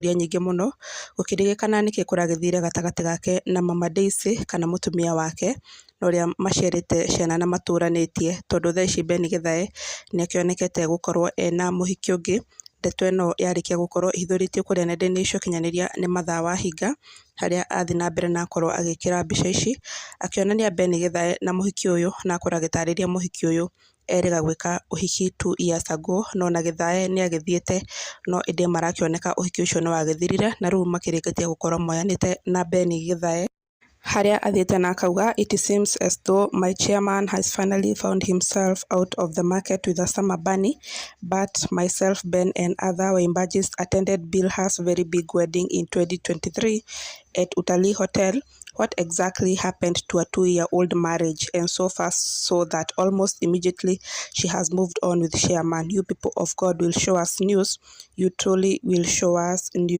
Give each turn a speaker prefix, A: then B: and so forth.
A: iria nyingĩ mũno, gũkĩrĩgĩkana nĩkĩ kũragĩthire gatagatĩ gake na Mama Daisy kana mũtumia wake, na ũrĩa maciarĩte ciana na matũranĩtie, tondũ thaa ici Ben Githae nĩakĩonekete gũkorwo ena mũhikia ũngĩ. Ndeto ĩno yarĩkia gũkorwo ĩhithũrĩtio kũrĩa nenda-inĩ cia ũkinyanĩria nĩ Mathaa Wahinga, harĩa athiĩ na mbere na akorwo agĩkĩra mbica ici, akĩonania Ben Githae na mũhiki ũyũ, na akorwo agĩtarĩria mũhiki ũyũ erĩga gwĩka ũhiki 2 years ago, no na Githae nĩagĩthiĩte, no ĩndĩ marakĩoneka ũhiki ũcio nĩwagĩthirire, na rĩu makĩrĩkĩtie gũkorwo moyanĩte na Ben Githae, harĩa athiĩte na akauga, "It seems as though my chairman has finally found himself out of the market with a summer bunny, but myself, Ben and other Waimbajis attended Bilha's very big wedding in 2023 at Utalii Hotel. What exactly happened to a 2-year-old marriage, and so far so that almost immediately she has moved on with chairman. You people of God will show us news. You truly will show us news."